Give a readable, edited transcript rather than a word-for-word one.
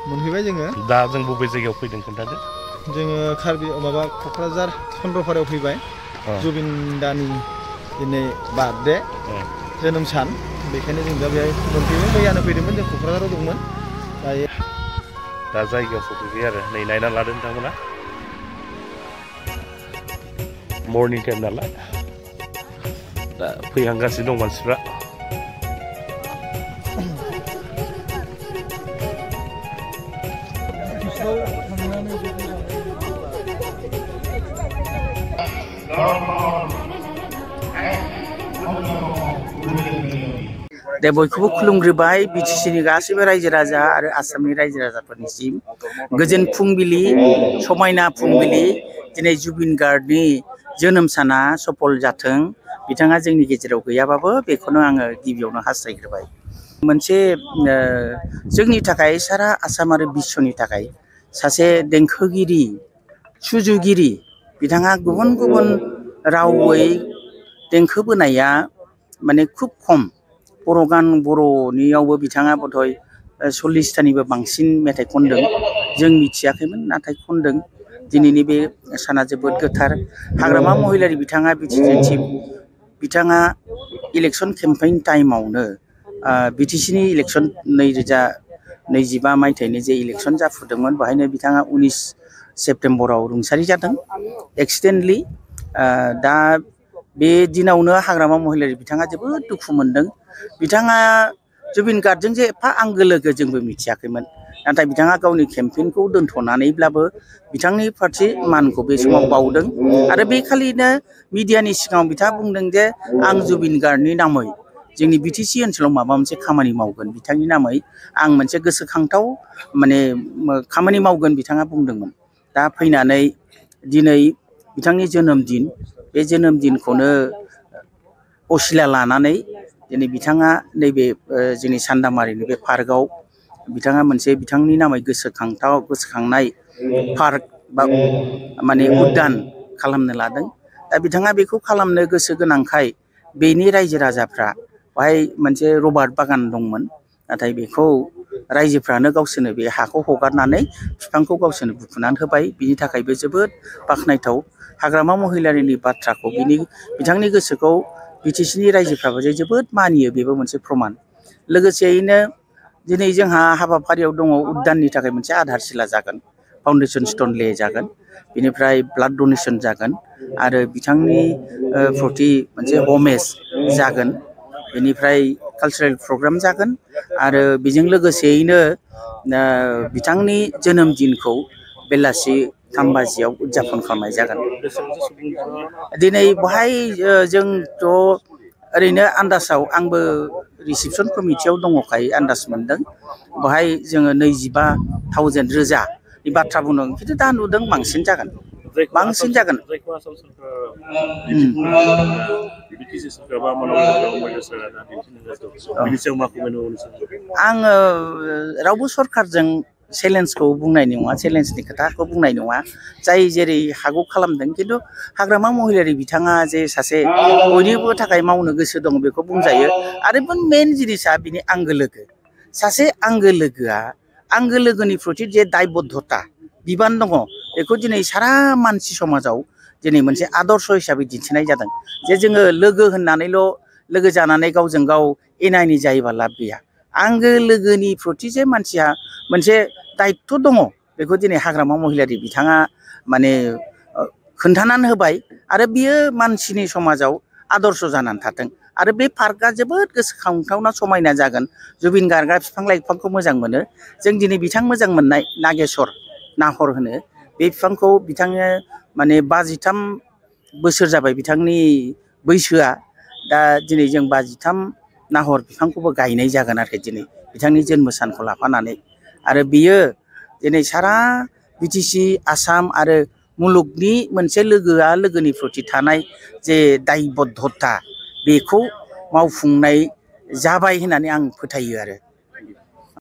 मोनफैबाय जोङो दा जों बबे जायगायाव फैदों खोन्थादो जोङो कार्बि माबा क'क्राझार चन्द्रपारायाव फैबाय जुबिन दानि दिनै बार्थडे जोनोम सान बेखायनो जों दा बेहाय मोनफैबाय मैयानो फैदोंमोन जों क'क्राझाराव दंमोन दायो दा जायगायाव सफैबाय आरो नै नायना लादों नोंथांमोना मर्निं टाइम नालाय दा फैहांगासिनो दं मानसिफ्रा दे बयखौबो खुलुमग्रोबाय बिटिसिनि गासैबो रायजो राजा आरो आसामनि रायजो राजाफोरनिसिम गोजोन फुंबिलि समायना फुंबिलि दिनै जुबिन गार्गनि जोनोम साना सफल जाथों बिथाङा जोंनि गेजेराव गैयाबाबो बेखौनो आङो गिबियावनो हास्थायग्रोबाय मोनसे जोंनि थाखाय सारा आसाम आरो बिश्वनि थाखाय सासे देंखोगिरि सुजुगिरि बिथाङा गुबुन गुबुन रावै देंखो बोनाया माने खुब खम बर' गान बर'नियावबो बिथाङा बधय 40थानिबो बांसिन मेथाइ खनदों जों मिथियाखैमोन नाथाय खनदों दिनैनि बे साना जोबोद गोथार हाग्रामा महिलारि बिथाङा बिटिसिसिम बिथाङा इलेक्सन केम्पेइन टाइमावनो बिटिसिनि इलेक्सन 2025 मायथाइनि जे इलेक्सन जाफुदोंमोन बेहायनो बिथाङा 19 सेप्तेम्बराव रुंसारि जादों एक्सिडेन्टलि दा बे दिनावनो हाग्रामा महिलारि बिथाङा जोबोद दुखु मोनदों बिथाङा जुबिन गार्गजों जे एफा आंगो लोगो जोंबो मिथियाखैमोन नाथाय बिथाङा गावनि केम्पेइनखौ दोनथ'नानैब्लाबो बिथांनि फारसे मानखौ बे समाव बावदों आरो बे खालिनो मिडियानि सिगाङाव बिथाङा बुंदों जे आं जुबिन गार्गनि नामै जोंनि बिटिसि ओनसोलाव माबा मोनसे खामानि मावगोन बिथांनि नामै आं मोनसे गोसोखांथाव माने खामानि मावगोन बिथाङा बुंदोंमोन दा फैनानै दिनै बिथांनि जोनोम दिन बे जोनोम दिनखौनो असिला लानानै दिनै बिथाङा नैबे जोंनि सान्दामारिनि बे पार्कआव बिथाङा मोनसे बिथांनि नामै गोसोखांनाय पार्क बा माने उद्यान खालामनो लादों दा बिथाङा बेखौ खालामनो गोसो गोनांखाय बेनि रायजो राजाफ्रा बाहाय मोनसे रबार्ट बागान दंमोन नाथाय बेखौ रायजोफ्रानो गावसोरनो बे हाखौ हगारनानै बिफांखौ गावसोरनो बुखुनानै होबाय बिनि थाखायबो जोबोद बाख्नायथाव हाग्रामा महिलारिनि बाथ्राखौ बिथांनि गोसोखौ बिटिसिनि रायजोफ्राबो जोबोद मानियो बेबो मोनसे प्रमान लोगोसेयैनो दिनै जोंहा हाबाफारियाव दङ उद्याननि थाखाय मोनसे आधारशिला जागोन फाउन्डेसन स्टन ले जागोन बेनिफ्राय ब्लाड डनेसन जागोन आरो बिथांनि प्रति मोनसे हमेज जागोन बेनिफ्राय कालचारेल प्रग्राम जागोन आरो बेजों लोगोसेयैनो बिथांनि जोनोम दिनखौ बेलासि 3 बाजियाव उदजापन खालामनाय जागोन दिनै बेहाय जोंथ' ओरैनो आन्दाजाव आंबो रिसेपसन कमिटियाव दङखाय आन्दाज मोनदों बेहाय जोङो 25,000 बाथ्रा बुंदों खिन्थु दा नुदों बांसिन जागोन आङो रावबो सरखारजों चेलेन्जखौ बुंनाय नङा चेलेन्जनि खोथाखौ बुंनाय नङा जाय जेरै हागौ खालामदों खिन्थु हाग्रामा महिलारि बिथाङा जे सासे बयनिबो थाखाय मावनो गोसो दं बेखौ बुंजायो आरो मेन जिनिसा बिनि आंगो लोगो सासे आंगो लोगोआ आंगो लोगोनि प्रति जे दायबद्धता बिबान दङ बेखौ दिनै सारा मानसि समाजाव दिनै मोनसे आदर्श हिसाबै दिन्थिनाय जादों जे जोङो लोगो होननानैल' लोगो जानानै गावजों गाव एना एनि जायोबा लाब गैया आंगो लोगोनि प्रति जे मानसिया मोनसे दायित्व दङ बेखौ दिनै हाग्रामा महिलारि बिथाङा माने खोन्थानानै होबाय आरो बियो मानसिनि समाजाव आदर्श जानानै थाथों आरो बे पार्कआ जोबोद गोसोखांथावना समायना जागोन जुबिन गार्गआ बिफां लाइफांखौ मोजां मोनो जों दिनै बिथां मोजां मोननाय नागेश्वर नाहर होनो बे बिफांखौ बिथाङा माने 53 बोसोर जाबाय बिथांनि बैसोआ दा दिनै जों 53 नाहर बिफांखौबो गायनाय जागोन आरो दिनै बिथांनि जोनोम सानखौ लाफानानै आरो बियो दिनै सारा बिटिसि आसाम आरो मुलुगनि मोनसे लोगोनि प्रति थानाय जे दायबद्धता बेखौ मावफुंनाय जाबाय होननानै आं फोथायो आरो